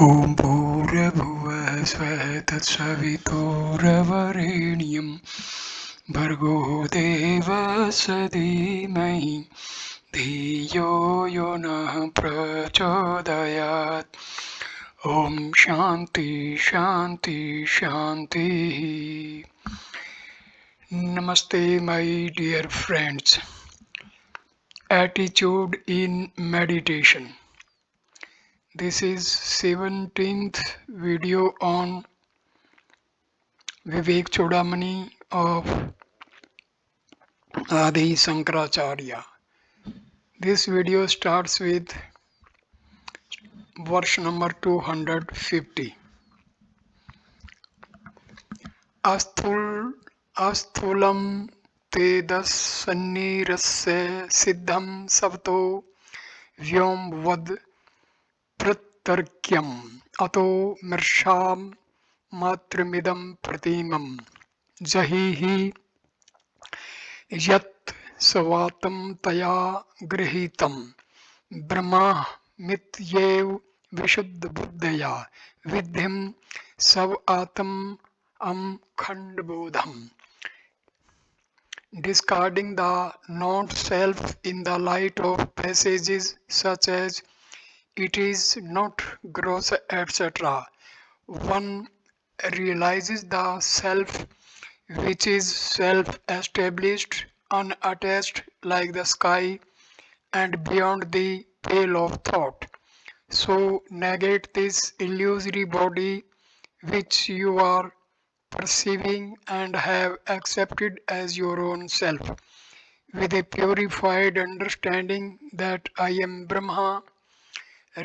ॐ भूर्भुवः स्वः तत्सवितुर्वरेण्यं भर्गो देवस्य धीमहि धियो यो नः प्रचोदयात्। ॐ शान्ति शान्ति शान्तिः. Namaste, my dear friends. Attitude in meditation. This is 17th video on Viveka Chudamani of Adi Sankaracharya. This video starts with verse number 250. Asthulam tedassannirasya siddham savto vyom vad pratarkyam ato mirsham matrimidam pratimam jahihi yat savatam taya grihitam brahma mityev vishuddha buddhaya vidhim savatam khandbodham. Discarding the not-self in the light of passages such as it is not gross, etc., one realizes the self which is self-established, unattached like the sky and beyond the pale of thought. So negate this illusory body which you are perceiving and have accepted as your own self. With a purified understanding that I am Brahma,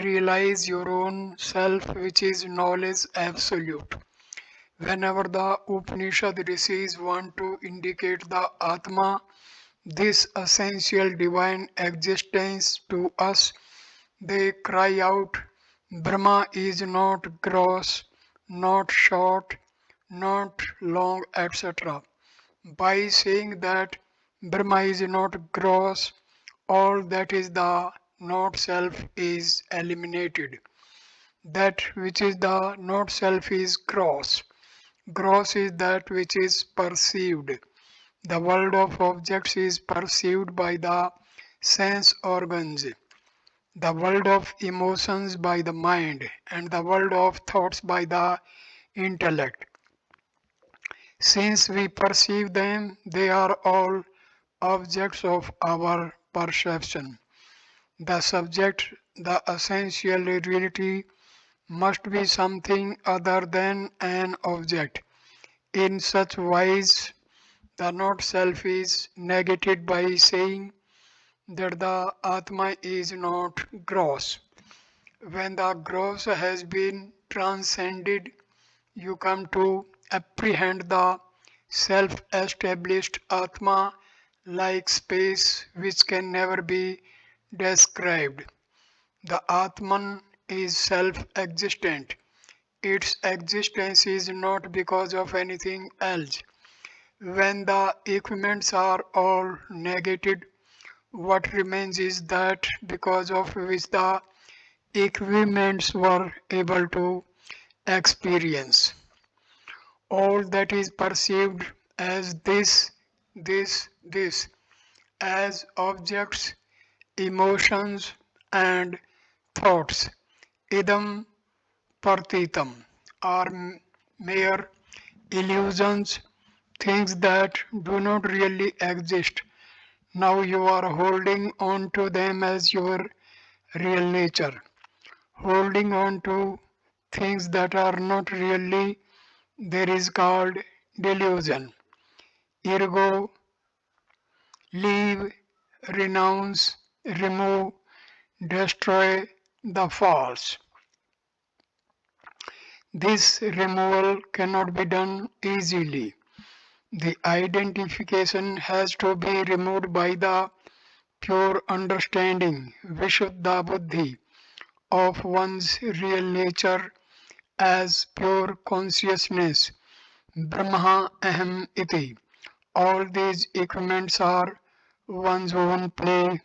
realize your own self which is knowledge absolute. Whenever the Upanishad rishis want to indicate the Atma, this essential divine existence to us, they cry out, Brahma is not gross, not short, not long, etc. By saying that Brahma is not gross, all that is the not self is eliminated. That which is the not self is gross. Gross is that which is perceived. The world of objects is perceived by the sense organs, the world of emotions by the mind, and the world of thoughts by the intellect. Since we perceive them, they are all objects of our perception. The subject, the essential reality, must be something other than an object. In such wise, the not self is negated by saying that the Atma is not gross. When the gross has been transcended, you come to apprehend the self-established Atma like space which can never be described. The Atman is self-existent. Its existence is not because of anything else. When the equipments are all negated, what remains is that because of which the equipments were able to experience. All that is perceived as this, as objects, emotions, and thoughts, idam partitam, are mere illusions, things that do not really exist. Now you are holding on to them as your real nature, holding on to things that are not really there is called delusion. Ergo, leave, renounce, remove, destroy the false. This removal cannot be done easily. The identification has to be removed by the pure understanding, Vishuddha Buddhi, of one's real nature as pure consciousness, Brahma Aham Iti. All these equipments are one's own play,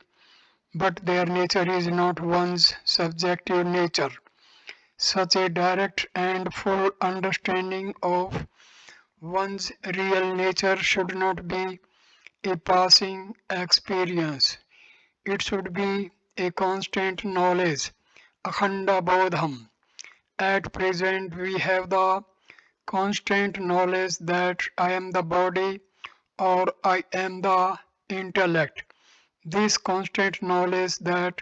but their nature is not one's subjective nature. Such a direct and full understanding of one's real nature should not be a passing experience. It should be a constant knowledge, akhanda bodham. At present, we have the constant knowledge that I am the body or I am the intellect. This constant knowledge that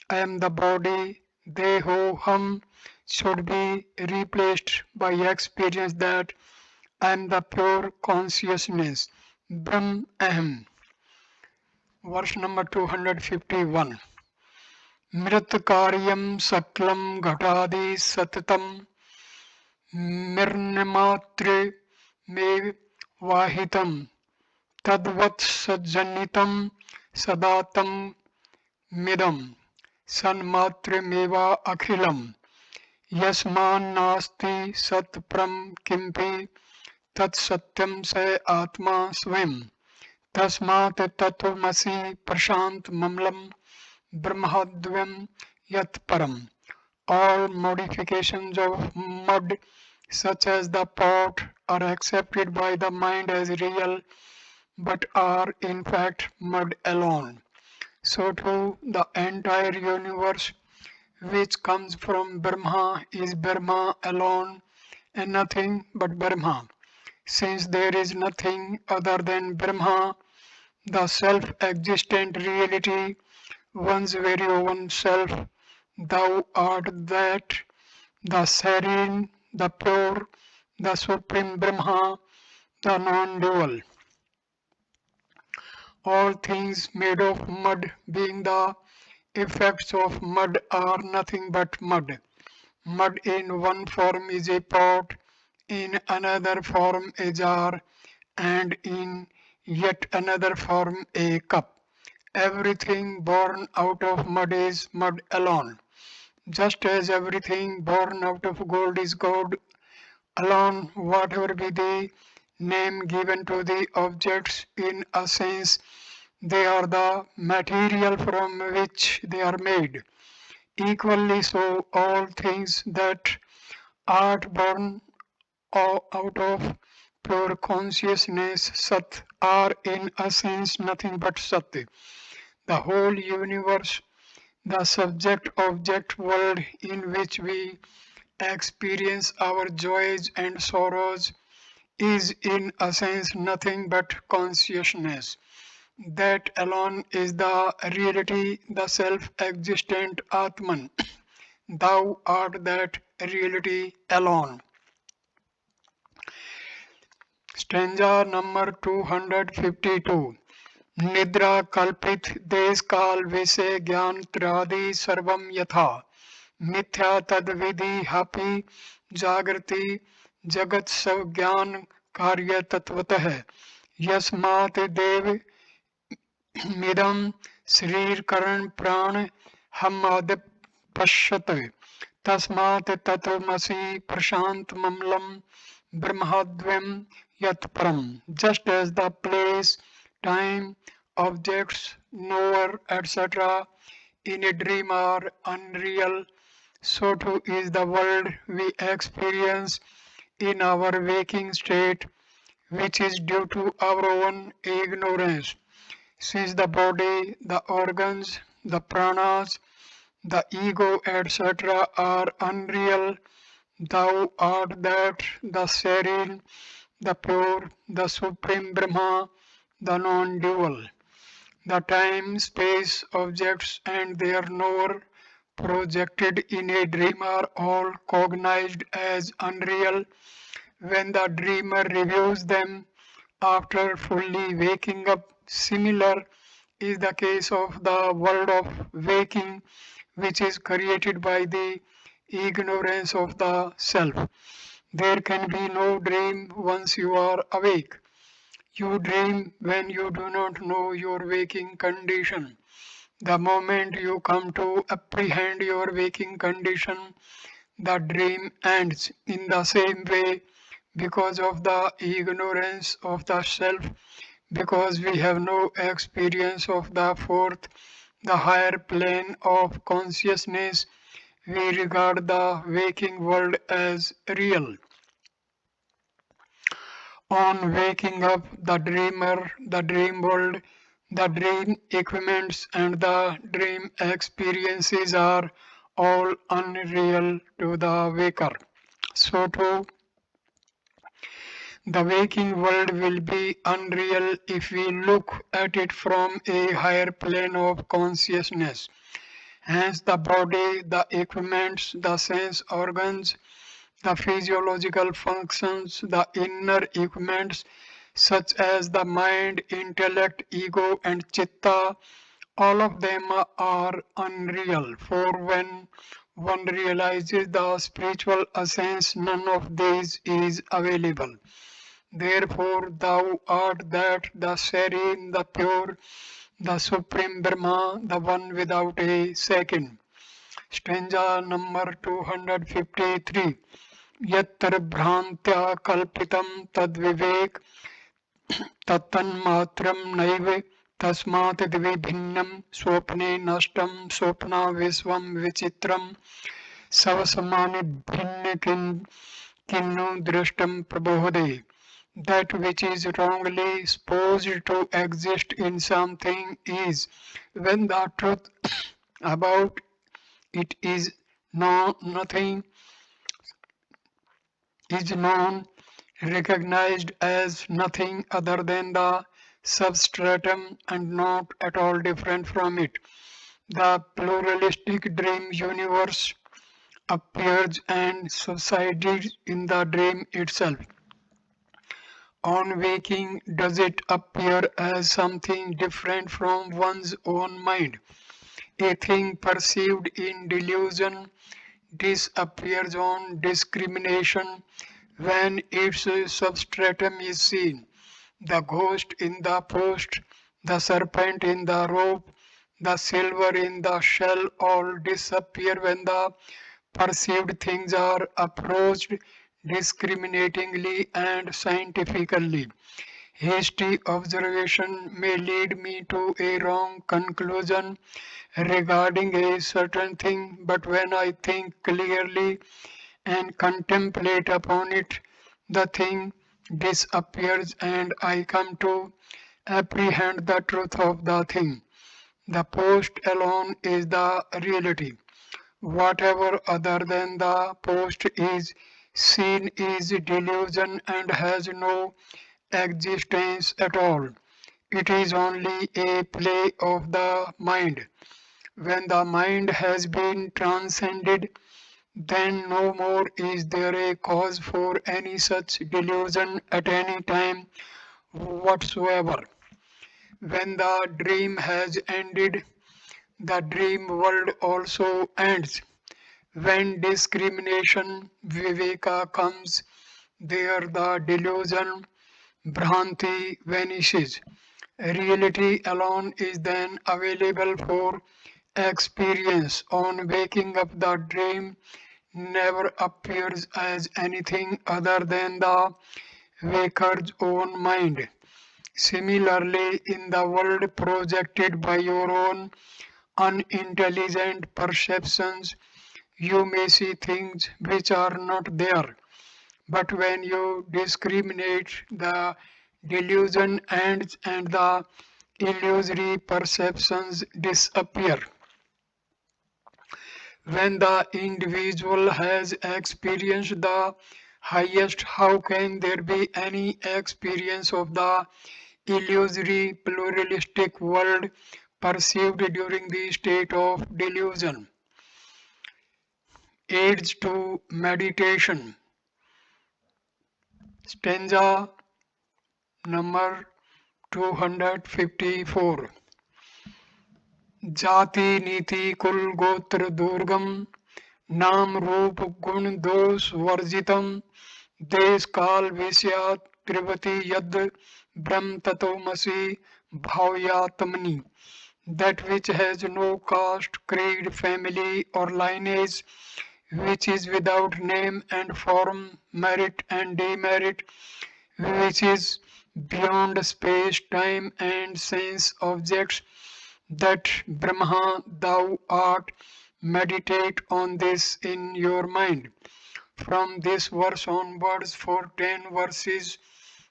I am the body, deho, hum, should be replaced by experience that I am the pure consciousness, Brahm Aham. Verse number 251. Mritkaryam saklam ghatadi satatam mirnamatre me vahitam tadvat sajjanitam sadatam midam sanmatre meva akhilam yasman nasti satpram kimpi tat satyam se atma swam tasmat tatvamasi prashant mamlam brahmadvyam yat param. All modifications of mud, such as the pot, are accepted by the mind as real, but are in fact mud alone. So too, the entire universe, which comes from Brahma, is Brahma alone and nothing but Brahma. Since there is nothing other than Brahma, the self-existent reality, one's very own self, thou art that, the serene, the pure, the supreme Brahma, the non-dual. All things made of mud, being the effects of mud, are nothing but mud. Mud in one form is a pot, in another form a jar, and in yet another form a cup. Everything born out of mud is mud alone. Just as everything born out of gold is gold alone, whatever be the name given to the objects, in a sense, they are the material from which they are made. Equally so, all things that are born out of pure consciousness, Sat, are in a sense nothing but Sat. The whole universe, the subject-object world in which we experience our joys and sorrows, is in a sense nothing but consciousness. That alone is the reality, the self-existent Atman. Thou art that reality alone. Stanza number 252. Nidra kalpit desh kal vise gyan tradi sarvam yatha मिथ्या तद विधि हापि जागृति जगत सब ज्ञान कार्य तत्वतः यस्मात् देव मिदम शरीर करण प्राण हम आदि पश्यत तस्मात् तत्वमसि प्रशांत ममलम ब्रह्मद्वयम यत परम. Just as the place, time, objects, knower, etc. in a dream are unreal, so too is the world we experience in our waking state, which is due to our own ignorance. Since the body, the organs, the pranas, the ego, etc. are unreal, thou art that, the serene, the pure, the supreme Brahma, the non-dual. The time, space, objects and their knower projected in a dream are all cognized as unreal when the dreamer reviews them after fully waking up. Similar is the case of the world of waking, which is created by the ignorance of the self. There can be no dream once you are awake. You dream when you do not know your waking condition. The moment you come to apprehend your waking condition, the dream ends. In the same way, because of the ignorance of the self, because we have no experience of the fourth, the higher plane of consciousness, we regard the waking world as real. On waking up, the dreamer, the dream world, the dream equipments, and the dream experiences are all unreal to the waker. So too, the waking world will be unreal if we look at it from a higher plane of consciousness. Hence, the body, the equipments, the sense organs, the physiological functions, the inner equipments such as the mind, intellect, ego, and chitta, all of them are unreal. For when one realizes the spiritual essence, none of these is available. Therefore, thou art that, the serene, the pure, the supreme Brahma, the one without a second. Stanza number 253. Yatra bhrantya kalpitam tadvivek तत्तन्मात्रं नैव तस्मात् द्विभिन्नं स्वप्ने नष्टं स्वप्ना विश्वं विचित्रं सवसमानि भिन्न किन्नु दृष्टं प्रबोधे. That which is wrongly supposed to exist in something is, when the truth about it is nothing is known, recognized as nothing other than the substratum and not at all different from it. The pluralistic dream universe appears and subsides in the dream itself. On waking, does it appear as something different from one's own mind? A thing perceived in delusion disappears on discrimination when its substratum is seen. The ghost in the post, the serpent in the rope, the silver in the shell all disappear when the perceived things are approached discriminatingly and scientifically. Hasty observation may lead me to a wrong conclusion regarding a certain thing, but when I think clearly and contemplate upon it, the thing disappears and I come to apprehend the truth of the thing. The post alone is the reality. Whatever other than the post is seen is delusion and has no existence at all. It is only a play of the mind. When the mind has been transcended, then no more is there a cause for any such delusion at any time whatsoever. When the dream has ended, the dream world also ends. When discrimination, Viveka comes, there the delusion, Bhranti vanishes. Reality alone is then available for experience. On waking up, the dream never appears as anything other than the waker's own mind. Similarly, in the world projected by your own unintelligent perceptions, you may see things which are not there. But when you discriminate, the delusion ends and the illusory perceptions disappear. When the individual has experienced the highest, how can there be any experience of the illusory pluralistic world perceived during the state of delusion? Aids to meditation. Stanza number 254. जाति नीति कुल गोत्र दुर्गम नाम रूप गुण दोष वर्जितम देश काल विषयात त्रिवती यद ब्रह्म तत्वमसि भावयात्मनि. That which has no caste, creed, family, or lineage, which is without name and form, merit and demerit, which is beyond space, time, and sense objects, that Brahma thou art, Meditate on this in your mind. From this verse onwards, for 10 verses,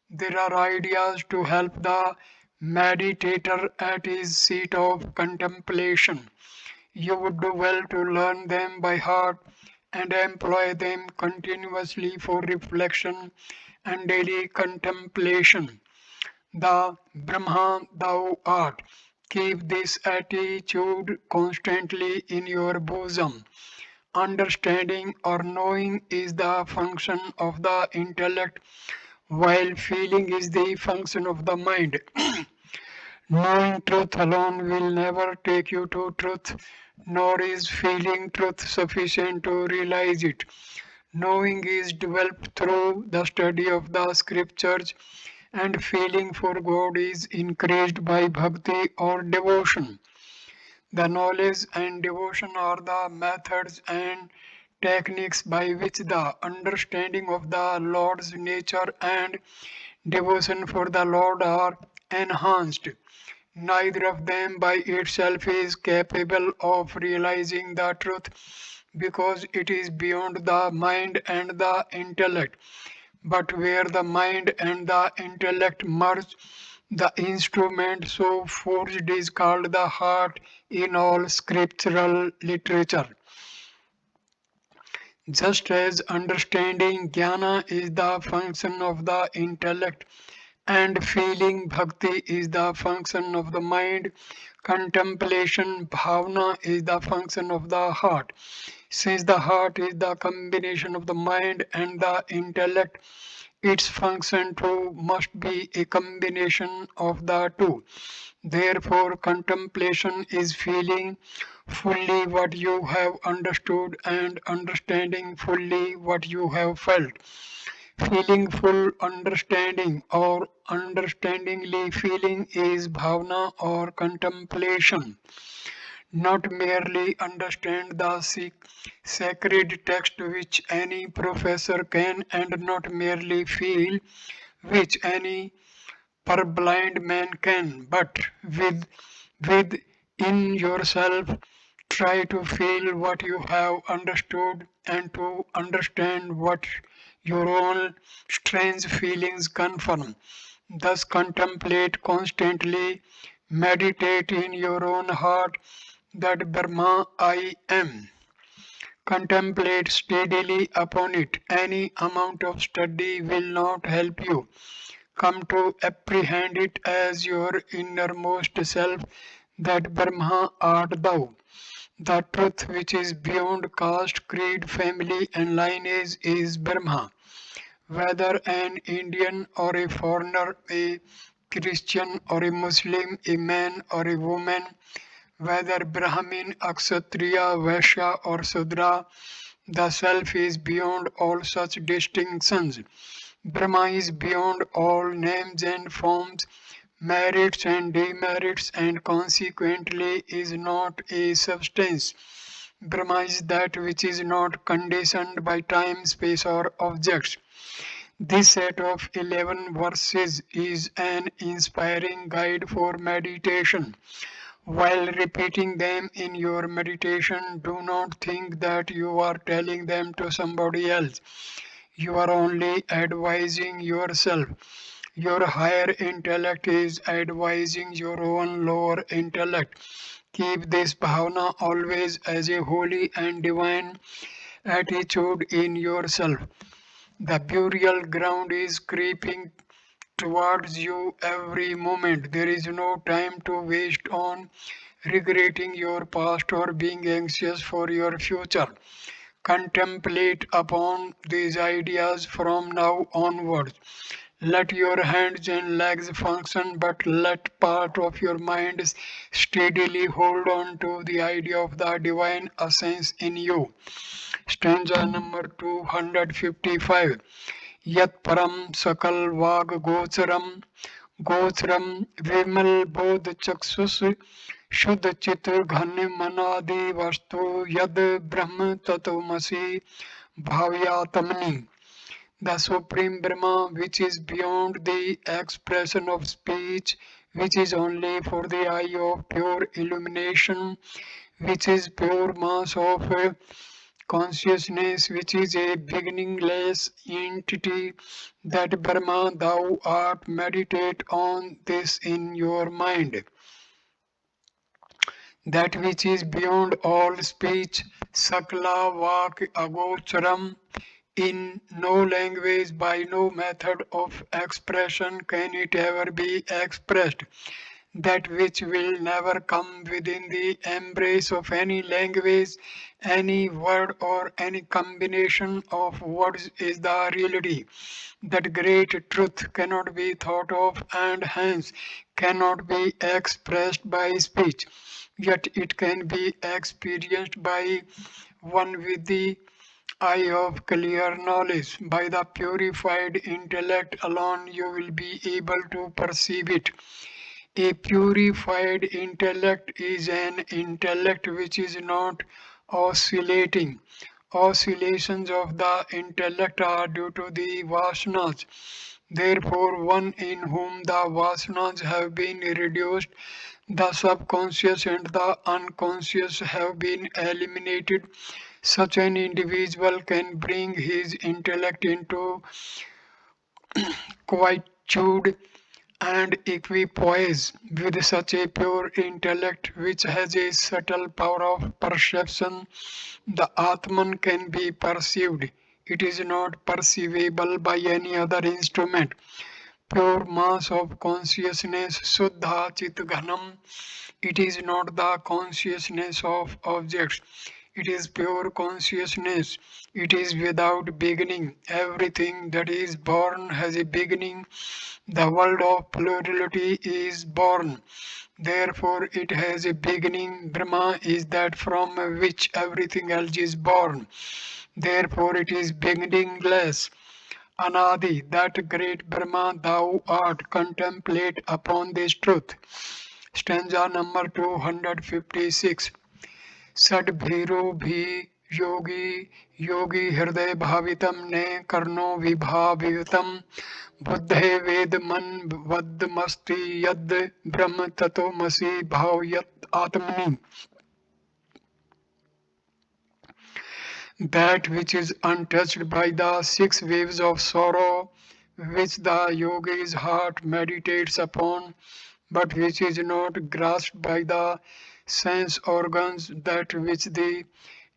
there are ideas to help the meditator at his seat of contemplation. You would do well to learn them by heart and employ them continuously for reflection and daily contemplation. The Brahma thou art. Keep this attitude constantly in your bosom. Understanding or knowing is the function of the intellect, while feeling is the function of the mind. Knowing truth alone will never take you to truth, nor is feeling truth sufficient to realize it. Knowing is developed through the study of the scriptures, and feeling for God is increased by bhakti or devotion. The knowledge and devotion are the methods and techniques by which the understanding of the Lord's nature and devotion for the Lord are enhanced. Neither of them by itself is capable of realizing the truth because it is beyond the mind and the intellect. But where the mind and the intellect merge, the instrument so forged is called the heart in all scriptural literature. Just as understanding jnana is the function of the intellect and feeling bhakti is the function of the mind, contemplation bhavana is the function of the heart. Since the heart is the combination of the mind and the intellect, its function too must be a combination of the two. Therefore, contemplation is feeling fully what you have understood and understanding fully what you have felt. Feeling full understanding or understandingly feeling is bhavana or contemplation. Not merely understand the sacred text which any professor can, and not merely feel which any purblind man can, but within yourself try to feel what you have understood and to understand what your own strange feelings confirm. Thus contemplate constantly, meditate in your own heart that Brahma I am. Contemplate steadily upon it. Any amount of study will not help you. Come to apprehend it as your innermost self, that Brahma art thou. The truth which is beyond caste, creed, family, and lineage is Brahma. Whether an Indian or a foreigner, a Christian or a Muslim, a man or a woman, whether Brahmin, Kshatriya, Vaishya, or Sudra, the self is beyond all such distinctions. Brahma is beyond all names and forms, merits and demerits, and consequently is not a substance. Brahma is that which is not conditioned by time, space, or objects. This set of 11 verses is an inspiring guide for meditation. While repeating them in your meditation, do not think that you are telling them to somebody else. You are only advising yourself. Your higher intellect is advising your own lower intellect. Keep this bhavana always as a holy and divine attitude in yourself. The burial ground is creeping towards you every moment. There is no time to waste on regretting your past or being anxious for your future. Contemplate upon these ideas from now onwards. Let your hands and legs function, but let part of your mind steadily hold on to the idea of the divine essence in you. Stanza number 255. Yat param sakal vag gocharam गोचरम विमल बोध चक्षुष शुद्ध चित्र घन मनादि वस्तु यद ब्रह्म तत्वमसि भाव्यात्मनि. The Supreme Brahma, which is beyond the expression of speech, which is only for the eye of pure illumination, which is pure mass of consciousness, which is a beginningless entity, that Brahma thou art. Meditate on this in your mind. That which is beyond all speech, sakla vak agocharam, in no language, by no method of expression can it ever be expressed. That which will never come within the embrace of any language, any word, or any combination of words is the reality. That great truth cannot be thought of and hence cannot be expressed by speech, yet it can be experienced by one with the eye of clear knowledge. By the purified intellect alone you will be able to perceive it. A purified intellect is an intellect which is not oscillating. Oscillations of the intellect are due to the vasanas. Therefore, one in whom the vasanas have been reduced, the subconscious and the unconscious have been eliminated, such an individual can bring his intellect into quietude and equipoise. With such a pure intellect which has a subtle power of perception, the Atman can be perceived. It is not perceivable by any other instrument. Pure mass of consciousness, Suddha Chit Ghanam. It is not the consciousness of objects. It is pure consciousness. It is without beginning. Everything that is born has a beginning. The world of plurality is born. Therefore, it has a beginning. Brahma is that from which everything else is born. Therefore, it is beginningless. Anadi, that great Brahma thou art. Contemplate upon this truth. Stanza number 256. षड्भीरो भी योगी योगी हृदय भावितम ने कर्णो विभावितम बुद्धे वेद मन वद्मस्ति यद ब्रह्म ततोमसि भाव यत आत्मनि. That which is untouched by the six waves of sorrow, which the yogi's heart meditates upon, but which is not grasped by the sense organs, that which the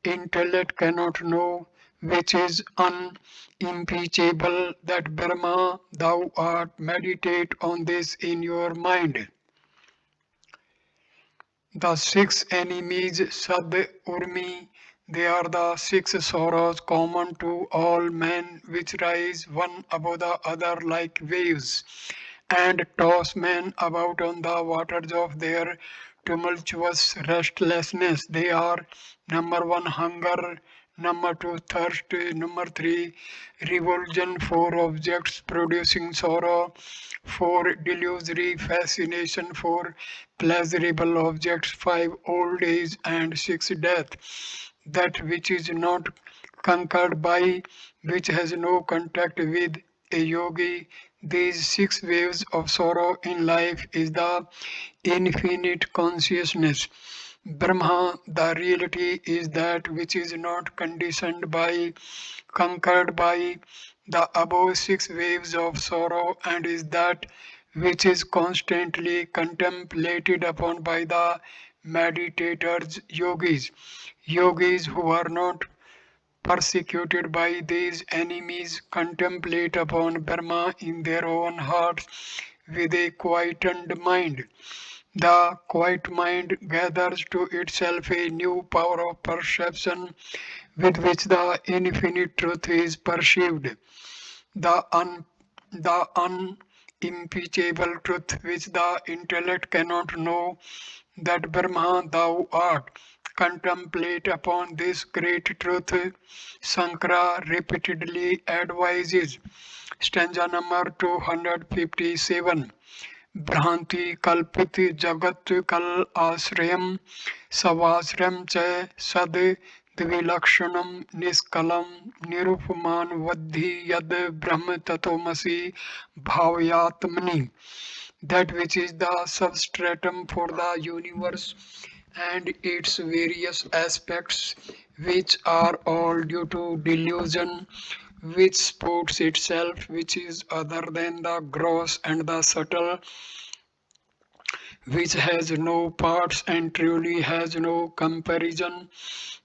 intellect cannot know, which is unimpeachable, that Brahma thou art. Meditate on this in your mind. The six enemies, Sad Urmi, they are the six sorrows common to all men, which rise one above the other like waves, and toss men about on the waters of their tumultuous restlessness. They are number one, hunger; number two, thirst; number three, revulsion; four, objects producing sorrow; four, delusory fascination; four, pleasurable objects; five, old age; and six, death. That which is not conquered by, which has no contact with a yogi, these six waves of sorrow in life, is the infinite consciousness. Brahma, the reality, is that which is not conditioned by, conquered by the above six waves of sorrow, and is that which is constantly contemplated upon by the meditators, yogis. Yogis who are not persecuted by these enemies contemplate upon Brahma in their own hearts with a quietened mind. The quiet mind gathers to itself a new power of perception with which the infinite truth is perceived. The, the unimpeachable truth which the intellect cannot know, that Brahma thou art. Contemplate upon this great truth, Sankara repeatedly advises. Stanza number 257. Bhranti kalpit jagat kal asrayam savasram cha sad dvilakshanam niskalam nirupaman vadhi yad brahma tatomasi bhavyatmani. That which is the substratum for the universe, and its various aspects, which are all due to delusion, which supports itself, which is other than the gross and the subtle, which has no parts and truly has no comparison.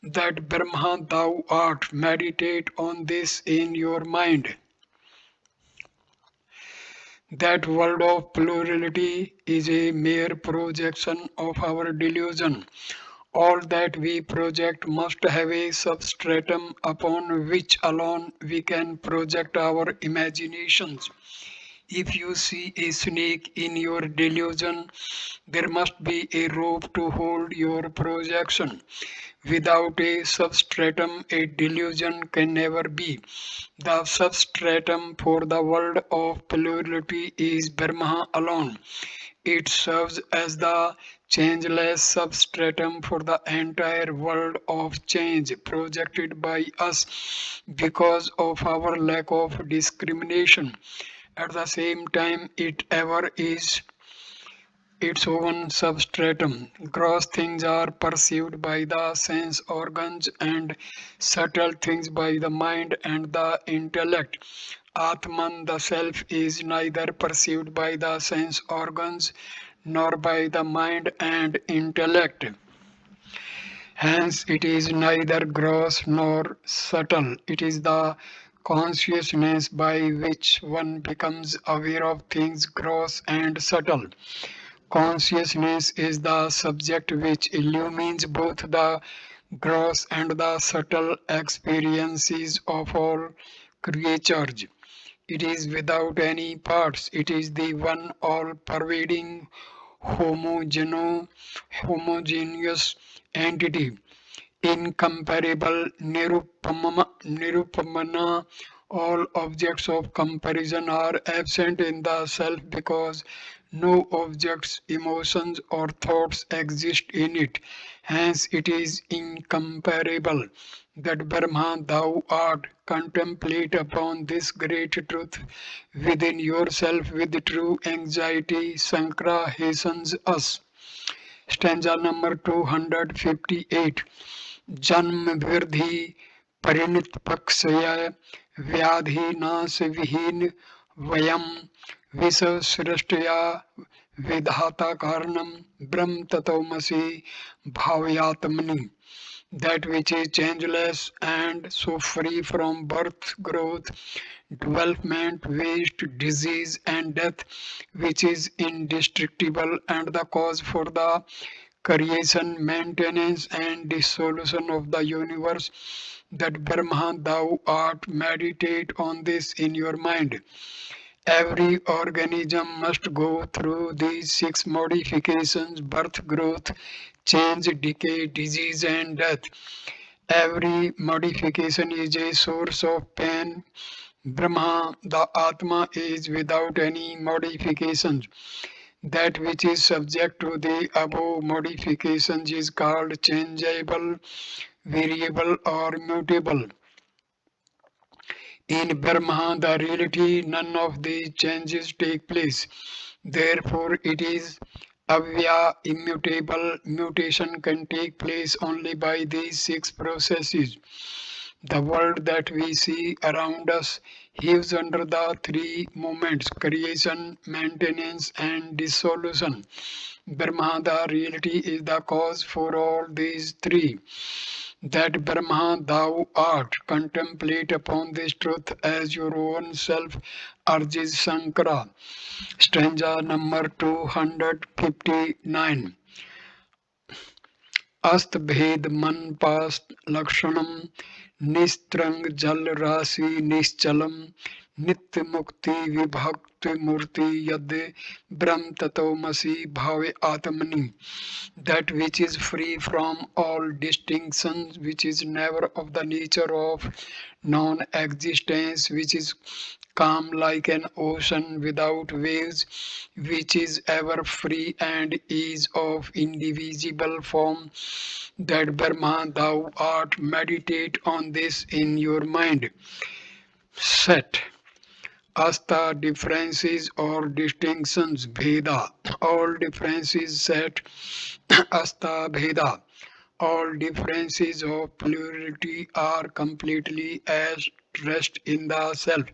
That Brahma thou art, meditate on this in your mind. That world of plurality is a mere projection of our delusion. All that we project must have a substratum upon which alone we can project our imaginations. If you see a snake in your delusion, there must be a rope to hold your projection. Without a substratum, a delusion can never be. The substratum for the world of plurality is Brahma alone. It serves as the changeless substratum for the entire world of change projected by us because of our lack of discrimination. At the same time, it ever is its own substratum. Gross things are perceived by the sense organs and subtle things by the mind and the intellect. Atman, the self, is neither perceived by the sense organs nor by the mind and intellect. Hence, it is neither gross nor subtle. It is the consciousness by which one becomes aware of things gross and subtle. Consciousness is the subject which illumines both the gross and the subtle experiences of all creatures. It is without any parts. It is the one all-pervading homogeneous entity, incomparable, nirupamana. All objects of comparison are absent in the self because no objects, emotions, or thoughts exist in it. Hence, it is incomparable. That Brahma thou art, contemplate upon this great truth within yourself with true anxiety. Sankara hastens us. Stanza number 258. जन्म वृद्धि परिणत पक्षय व्याधि नाश विहीन वयम विश्व सृष्टया विधाता कारणम ब्रह्म तत्वमसि भावयात्मनि. That which is changeless and so free from birth, growth, development, waste, disease, and death, which is indestructible and the cause for the creation, maintenance, and dissolution of the universe. That Brahma thou art, meditate on this in your mind. Every organism must go through these six modifications: birth, growth, change, decay, disease, and death. Every modification is a source of pain. Brahma, the Atma, is without any modifications. That which is subject to the above modifications is called changeable, variable, or mutable. In Brahma, the reality, none of these changes take place. Therefore, it is avya, immutable. Mutation can take place only by these six processes. The world that we see around us heaves under the three moments: creation, maintenance, and dissolution. Brahma, the reality, is the cause for all these three. That Brahma thou art, contemplate upon this truth as your own self, urges Sankara. Stanza number 259. अस्त भेद मन पास लक्षणम निस्त्रंग जल राशि निश्चलम नित्य मुक्ति विभक्त मूर्ति यद ब्रह्म तत्वमसि भावे आत्मनि. That which is free from all distinctions, which is never of the nature of non-existence, which is calm like an ocean without waves, which is ever free and is of indivisible form. That Brahma thou art, meditate on this in your mind. Set. Asta differences or distinctions Bheda. All differences set Asta Bheda. All differences of plurality are completely at rest in the self.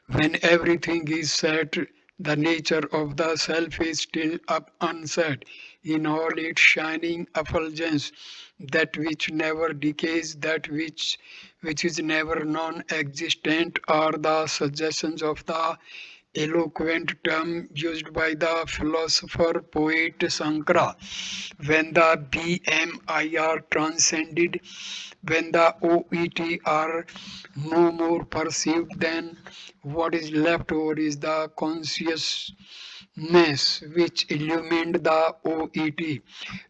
When everything is set, the nature of the self is still up unset in all its shining effulgence, that which never decays, that which is never non-existent, are the suggestions of the eloquent term used by the philosopher poet Sankara. When the BMI are transcended, when the OET are no more perceived, then what is left over is the consciousness which illumined the OET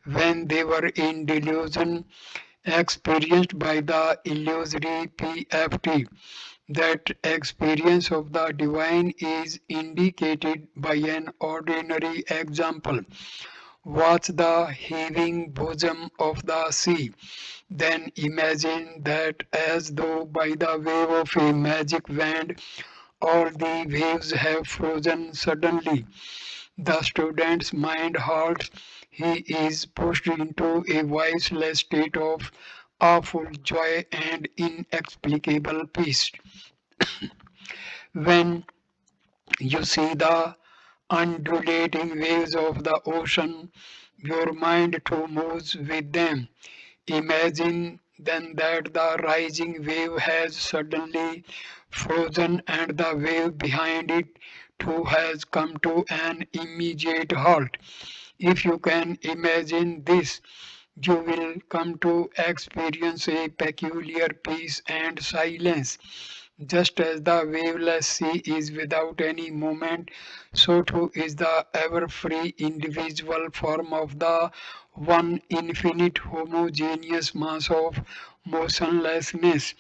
when they were in delusion experienced by the illusory PFT. That experience of the divine is indicated by an ordinary example. Watch the heaving bosom of the sea. Then imagine that as though by the wave of a magic wand, all the waves have frozen suddenly. The student's mind halts. He is pushed into a voiceless state of awful joy and inexplicable peace. When you see the undulating waves of the ocean, your mind too moves with them. Imagine then that the rising wave has suddenly frozen and the wave behind it too has come to an immediate halt. If you can imagine this, you will come to experience a peculiar peace and silence. Just as the waveless sea is without any movement, so too is the ever free individual form of the one infinite homogeneous mass of motionlessness,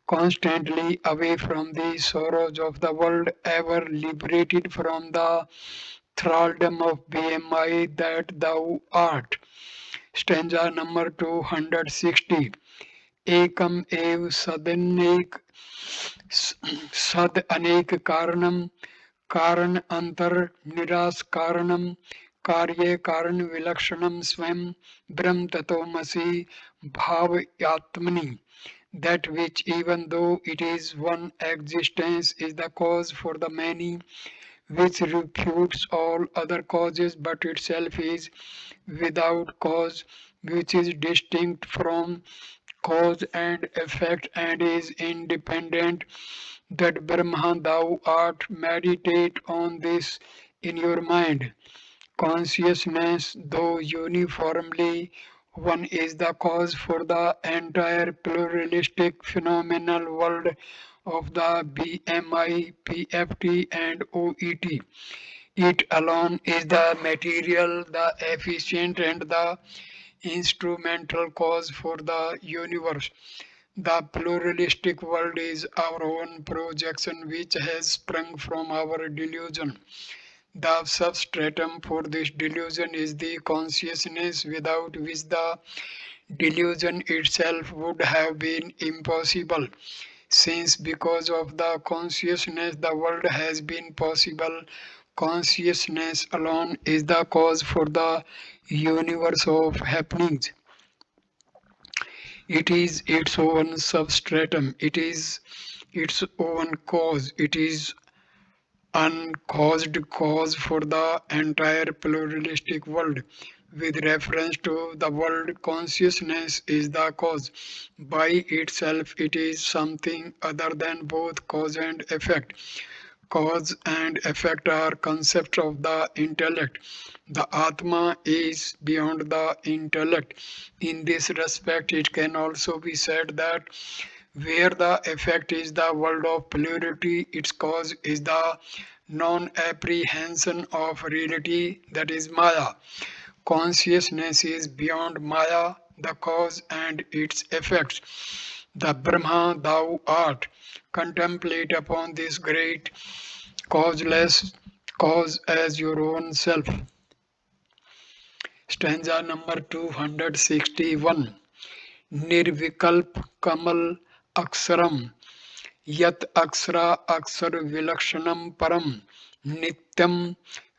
constantly away from the sorrows of the world, ever liberated from the thraldom of BMI that thou art. Stanza number 260. Ekam ev sadanek सद अनेक कारणम कारण अंतर निराश कारणम कार्य कारण विलक्षणम स्वयं ब्रह्म तत्वमसि भावयात्मनि. That which, even though it is one existence, is the cause for the many, which refutes all other causes but itself is without cause, which is distinct from cause and effect and is independent. That Brahma thou art, meditate on this in your mind. Consciousness, though uniformly one, is the cause for the entire pluralistic phenomenal world of the BMI, PFT, and OET. It alone is the material, the efficient, and the instrumental cause for the universe. The pluralistic world is our own projection which has sprung from our delusion. The substratum for this delusion is the consciousness, without which the delusion itself would have been impossible. Since because of the consciousness the world has been possible, consciousness alone is the cause for the universe of happenings. It is its own substratum, it is its own cause, it is uncaused cause for the entire pluralistic world. With reference to the world, consciousness is the cause. By itself, it is something other than both cause and effect. Cause and effect are concepts of the intellect. The Atma is beyond the intellect. In this respect, it can also be said that where the effect is the world of plurality, its cause is the non-apprehension of reality, that is Maya. Consciousness is beyond Maya, the cause and its effects. The Brahma thou art. Contemplate upon this great causeless cause as your own self. Stanza number 261. Nirvikalp Kamal Aksaram Yat aksara aksar vilakshanam param nityam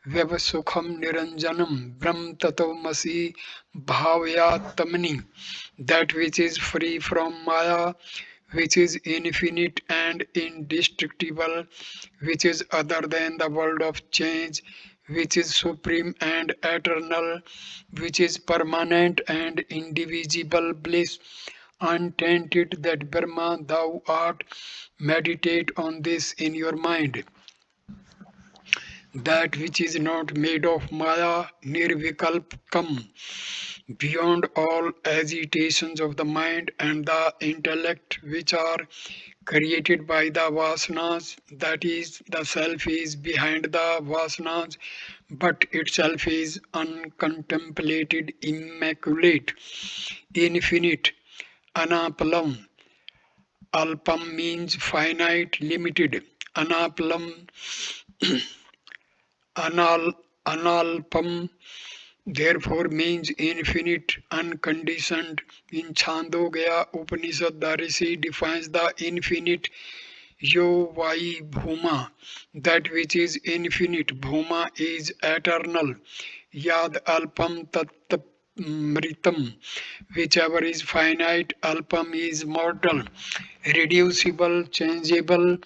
vyavasukham niranjanam brahm tatomasi bhavyatamani. That which is free from Maya, which is infinite and indestructible, which is other than the world of change, which is supreme and eternal, which is permanent and indivisible bliss, untainted, that Brahma thou art. Meditate on this in your mind. That which is not made of Maya, nirvikalpam, beyond all agitations of the mind and the intellect, which are created by the vasanas, that is, the self is behind the vasanas, but itself is uncontemplated, immaculate, infinite, anapalam. Alpam means finite, limited. Anapalam, analpam therefore means infinite, unconditioned. In Chandogya Upanishad, the Rishi defines the infinite Yo Vai Bhuma, that which is infinite. Bhuma is eternal. Yad Alpam Tat Mritam, whichever is finite, Alpam is mortal, reducible, changeable.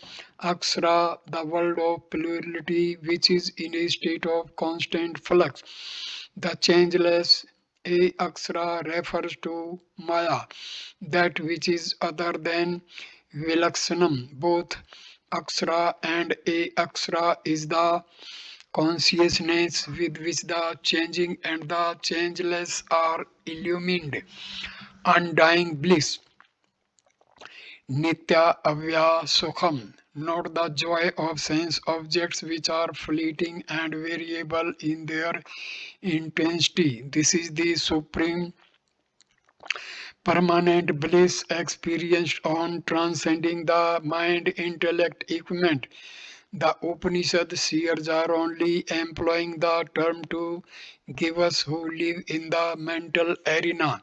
Aksara, the world of plurality, which is in a state of constant flux. The changeless A Aksara refers to Maya, that which is other than Vilaksanam. Both Aksara and A Aksara is the consciousness with which the changing and the changeless are illumined. Undying bliss. Nitya Avya Sukham, not the joy of sense objects which are fleeting and variable in their intensity. This is the supreme permanent bliss experienced on transcending the mind intellect equipment. The Upanishad seers are only employing the term to give us who live in the mental arena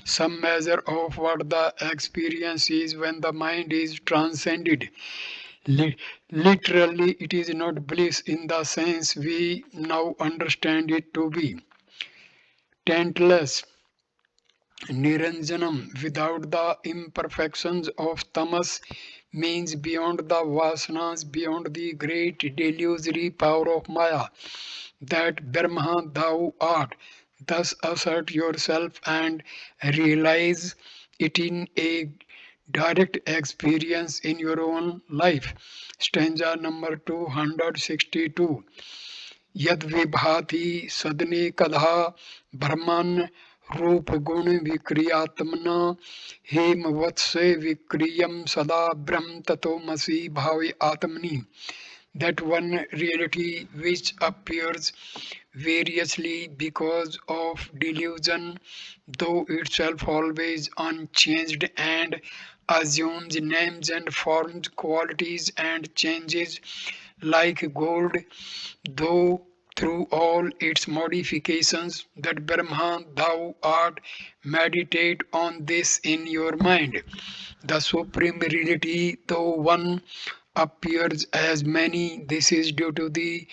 some measure of what the experience is when the mind is transcended. Literally, it is not bliss in the sense we now understand it to be. Taintless, Niranjanam, without the imperfections of tamas, means beyond the vasanas, beyond the great delusory power of Maya, that Brahma thou art. Thus assert yourself and realize it in a direct experience in your own life. Stanza number 262. यद विभाति सदने कधा ब्रह्मन् रूप गुण विक्रियात्मना हेमवत्से विक्रियम सदा ब्रह्म ततोमसि भावे आत्मनि. That one reality which appears variously because of delusion, though itself always unchanged, and assumes names and forms, qualities and changes like gold, though through all its modifications, that Brahma thou art. Meditate on this in your mind. The supreme reality, though one, appears as many. This is due to the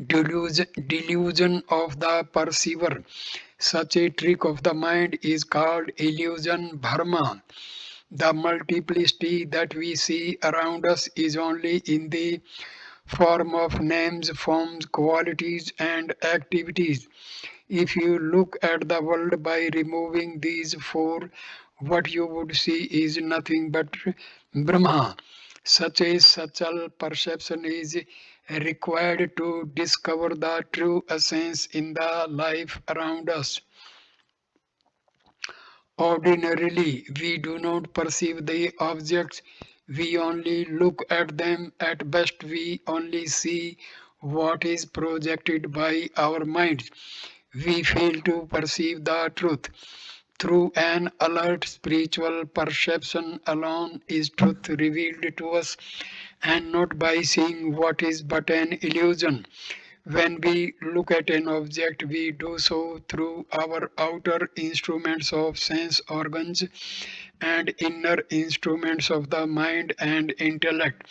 delusion of the perceiver. Such a trick of the mind is called illusion bharma. The multiplicity that we see around us is only in the form of names, forms, qualities, and activities. If you look at the world by removing these four, what you would see is nothing but Brahma. Such a subtle perception is required to discover the true essence in the life around us. Ordinarily, we do not perceive the objects, we only look at them. At best, we only see what is projected by our minds. We fail to perceive the truth. Through an alert spiritual perception alone is truth revealed to us, and not by seeing what is but an illusion. When we look at an object, we do so through our outer instruments of sense organs and inner instruments of the mind and intellect.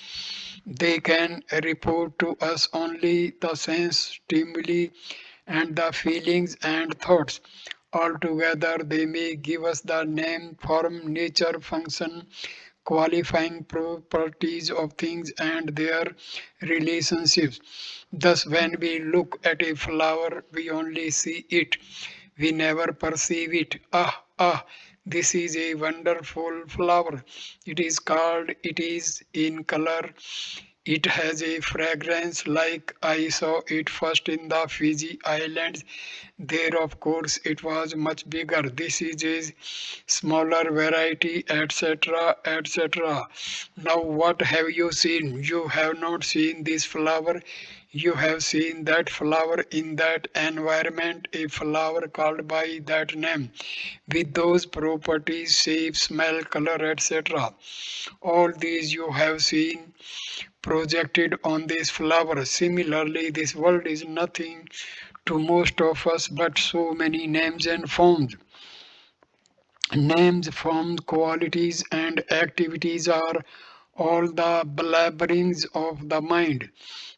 They can report to us only the sense stimuli and the feelings and thoughts. Altogether, they may give us the name, form, nature, function, qualifying properties of things and their relationships. Thus, when we look at a flower, we only see it. We never perceive it. This is a wonderful flower. It is in color. It has a fragrance like I saw it first in the Fiji Islands. There, of course, it was much bigger. This is a smaller variety, etc. etc. Now, what have you seen? You have not seen this flower. You have seen that flower in that environment, a flower called by that name, with those properties, shape, smell, color, etc. All these you have seen projected on this flower. Similarly, this world is nothing to most of us but so many names and forms. Names, forms, qualities, and activities are all the blabberings of the mind.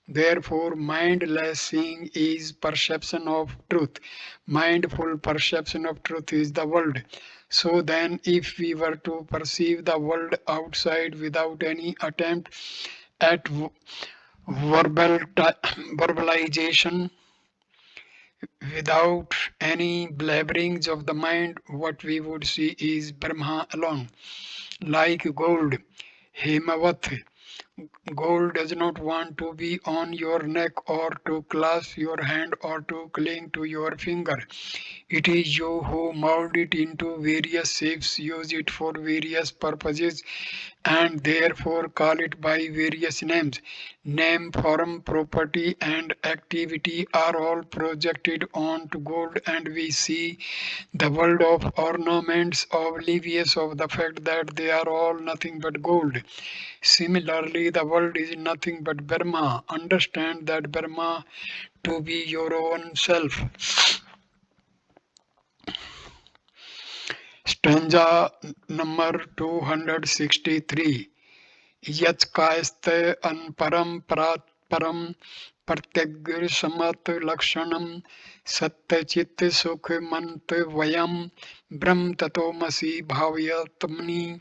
Therefore, mindless seeing is perception of truth. Mindful perception of truth is the world. So then, if we were to perceive the world outside without any attempt at verbal verbalization, without any blabberings of the mind, what we would see is Brahma alone, like gold. Hemavat. Gold does not want to be on your neck or to clasp your hand or to cling to your finger. It is you who mold it into various shapes, use it for various purposes, and therefore call it by various names. Name, form, property, and activity are all projected onto gold, and we see the world of ornaments oblivious of the fact that they are all nothing but gold. Similarly, the world is nothing but Brahma. Understand that Brahma to be your own self. Stanza number 263. यत्कायस्ते अनपरम परात्परम प्रत्यग्र समत लक्षणम सत्यचित सुख मंत वयम ब्रह्म तत्वमसि भावयत्मनि.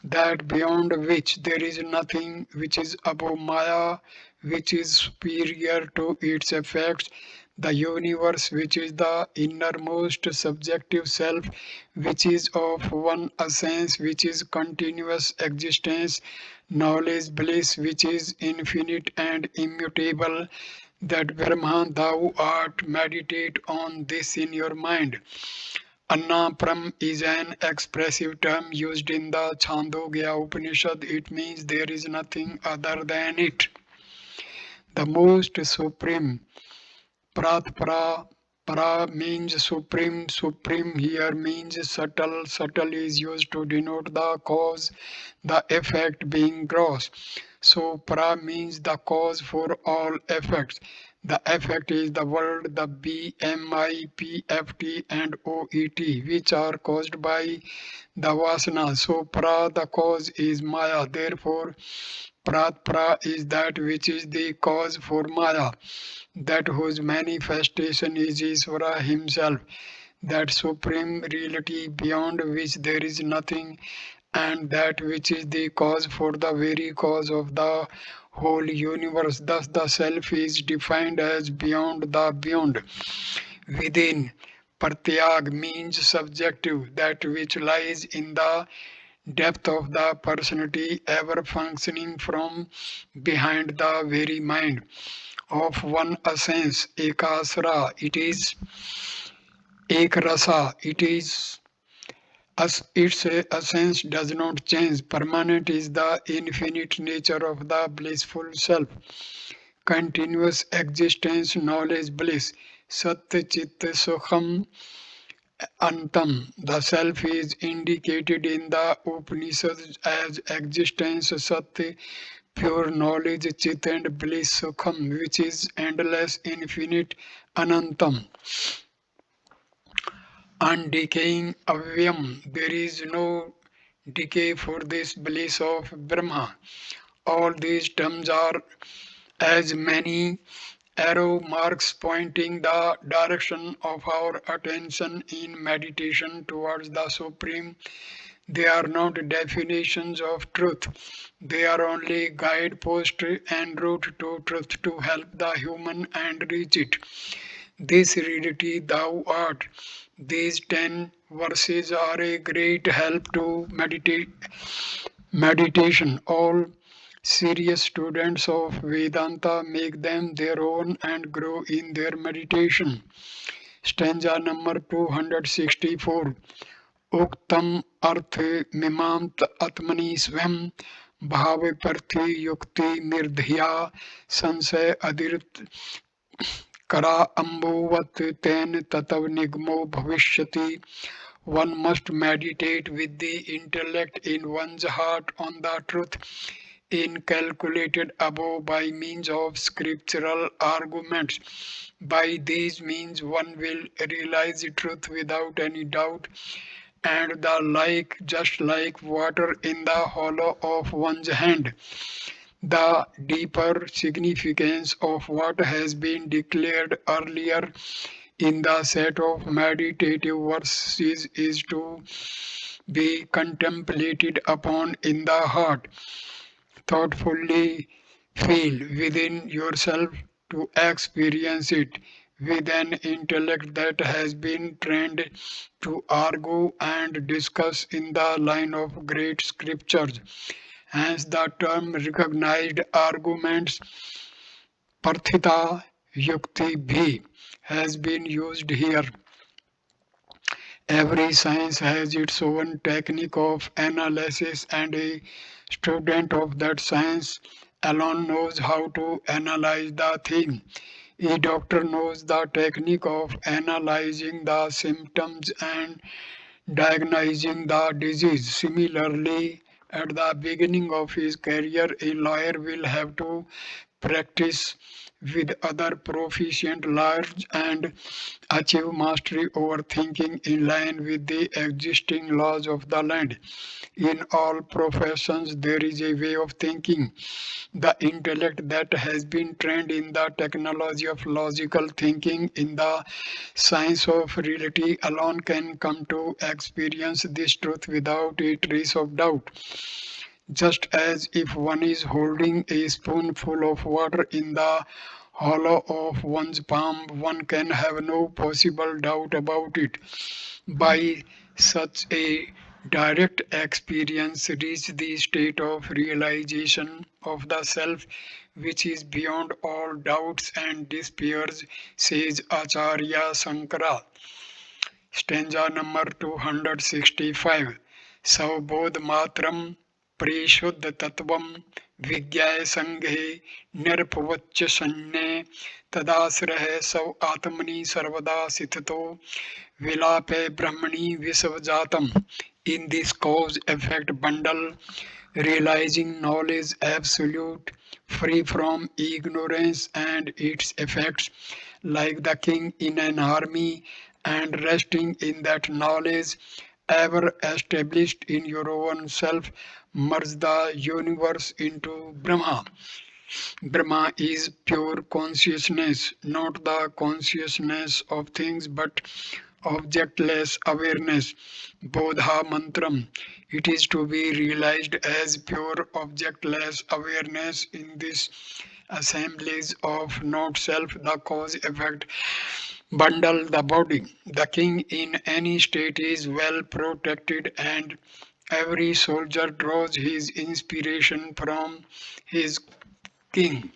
That beyond which there is nothing, which is above Maya, which is superior to its effects, the universe, which is the innermost subjective self, which is of one essence, which is continuous existence, knowledge, bliss, which is infinite and immutable. That Brahma thou art, meditate on this in your mind. Annapram is an expressive term used in the Chandogya Upanishad. It means there is nothing other than it. The most supreme. Prat para. Para means supreme. Supreme here means subtle. Subtle is used to denote the cause, the effect being gross. So para means the cause for all effects. The effect is the world, the BMIPFT and OET, which are caused by the vasana. So pra, the cause is Maya. Therefore, prat pra is that which is the cause for Maya, that whose manifestation is Isvara himself, that supreme reality beyond which there is nothing, and that which is the cause for the very cause of the whole universe. Thus the self is defined as beyond the beyond. Within, pratyag means subjective, that which lies in the depth of the personality, ever functioning from behind the very mind. Of one essence, ekasra, it is ekrasa, it is as its essence does not change. Permanent is the infinite nature of the blissful self. Continuous existence, knowledge, bliss. Sat Chit Sukham Antam. The self is indicated in the Upanishads as existence, Sat, pure knowledge, chit and bliss, sukham, which is endless, infinite, anantam, undecaying, avyam. There is no decay for this bliss of Brahma. All these terms are as many arrow marks pointing the direction of our attention in meditation towards the Supreme. They are not definitions of truth. They are only guideposts en route to truth to help the human and reach it. This reality thou art. These 10 verses are a great help to meditation. All serious students of Vedanta make them their own and grow in their meditation. Stanza number 264. उक्तम अर्थ मिमांत आत्मनि स्वयं भाव प्रति युक्ति निर्धिया संशय अदित करा अम्बुवत तेन ततव निगमो भविष्यति. One must meditate with the intellect in one's heart on the truth incalculated above by means of scriptural arguments. By these means one will realize truth without any doubt, and the like, just like water in the hollow of one's hand. The deeper significance of what has been declared earlier in the set of meditative verses is to be contemplated upon in the heart, thoughtfully feel within yourself to experience it with an intellect that has been trained to argue and discuss in the line of great scriptures. Hence the term recognized arguments, parthita yukti bhi, has been used here. Every science has its own technique of analysis, and a student of that science alone knows how to analyze the thing. A doctor knows the technique of analyzing the symptoms and diagnosing the disease. Similarly, at the beginning of his career, a lawyer will have to practice with other proficient lawyers and achieve mastery over thinking in line with the existing laws of the land. In all professions, there is a way of thinking. The intellect that has been trained in the technology of logical thinking in the science of reality alone can come to experience this truth without a trace of doubt. Just as if one is holding a spoonful of water in the hollow of one's palm, one can have no possible doubt about it. By such a direct experience, reach the state of realization of the self which is beyond all doubts and despairs, says Acharya Sankara. Stanza number 265. Savbodh matram परिशुद्ध तत्वं विज्ञाय संघे निरपवच्च सन्ने तदाश्रय सौ आत्मनि सर्वदा स्थितो विलापे ब्रह्मणि विश्वजातम. In this cause effect bundle, realizing knowledge absolute, free from ignorance and its effects, like the king in an army, and resting in that knowledge, ever established in your own self, merge the universe into Brahma. Brahma is pure consciousness, not the consciousness of things but objectless awareness. Bodha mantram. It is to be realized as pure objectless awareness in this assemblage of not self, the cause effect bundle, the body. The king in any state is well protected, and every soldier draws his inspiration from his king.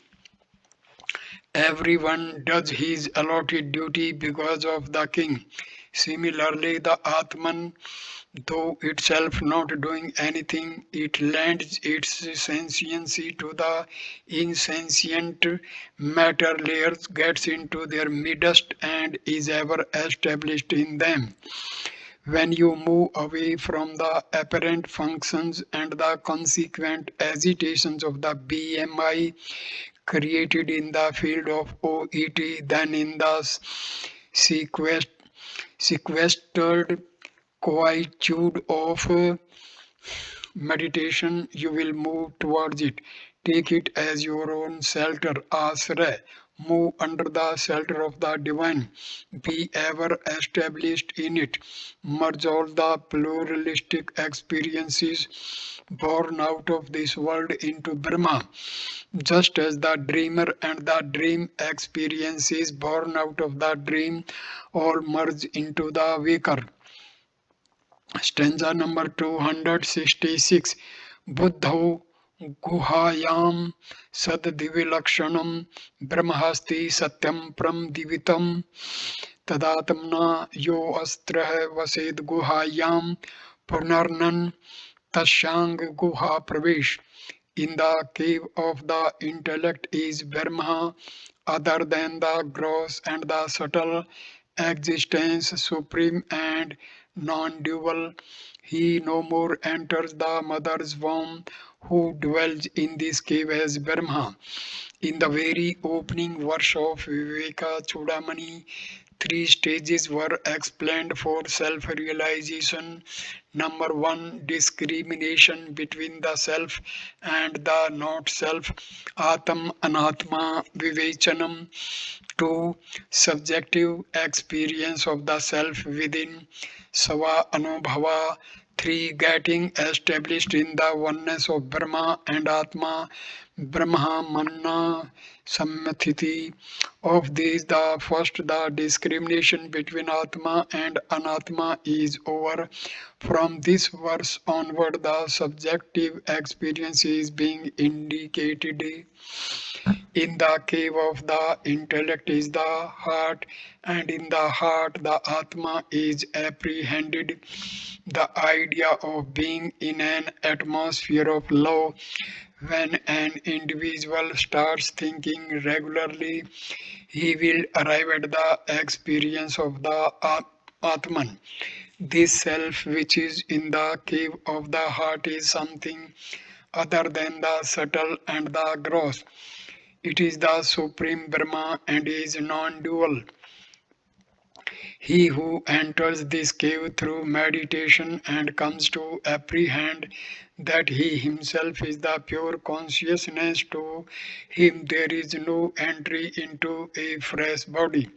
Everyone does his allotted duty because of the king. Similarly, the Atman, though itself not doing anything, it lends its sentiency to the insentient matter layers, gets into their midst, and is ever established in them. When you move away from the apparent functions and the consequent agitations of the BMI created in the field of OET, then in the sequestered quietude of meditation, you will move towards it. Take it as your own shelter, asray. Move under the shelter of the divine. Be ever established in it. Merge all the pluralistic experiences born out of this world into Brahma. Just as the dreamer and the dream experiences born out of the dream all merge into the waker. Stanza number 266. Buddhau guhayam saddivilakshanam brahmahasti satyam pram divitam tadatamna yo astrah vased guhayam punarnan tasyang guha pravesh. In the cave of the intellect is Brahma, other than the gross and the subtle existence, supreme and non-dual. He no more enters the mother's womb who dwells in this cave as Brahma. In the very opening verse of Viveka Chudamani, three stages were explained for self-realization. Number one, discrimination between the self and the not self. Atam Anatma Vivechanam. Two, subjective experience of the self within. Sava Anubhava. Three, getting established in the oneness of Brahma and Atma. Brahma Manna Sammathiti. Of these, the first, the discrimination between Atma and Anatma is over. From this verse onward, the subjective experience is being indicated. In the cave of the intellect is the heart, and in the heart the Atma is apprehended. The idea of being in an atmosphere of love. When an individual starts thinking regularly, he will arrive at the experience of the Atman. This self which is in the cave of the heart is something other than the subtle and the gross. It is the supreme Brahma and is non-dual. He who enters this cave through meditation and comes to apprehend that he himself is the pure consciousness, to him there is no entry into a fresh body.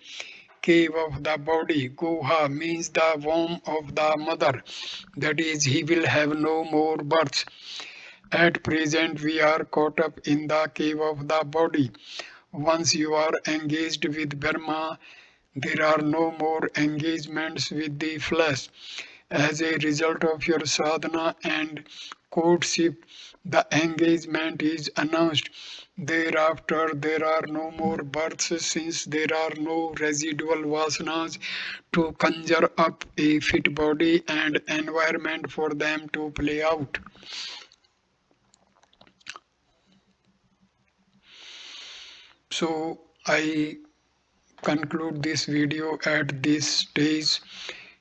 Cave of the body, Guha, means the womb of the mother. That is, he will have no more births. At present, we are caught up in the cave of the body. Once you are engaged with Brahma, there are no more engagements with the flesh. As a result of your sadhana and courtship, the engagement is announced. Thereafter, there are no more births, since there are no residual vasanas to conjure up a fit body and environment for them to play out. So I conclude this video at this stage.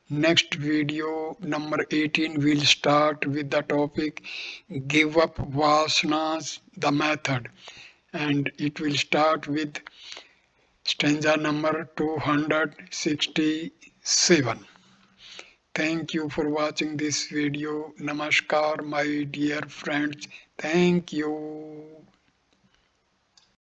Next video number 18 will start with the topic give up vasanas, the method, and it will start with stanza number 267. Thank you for watching this video. Namaskar, my dear friends. Thank you.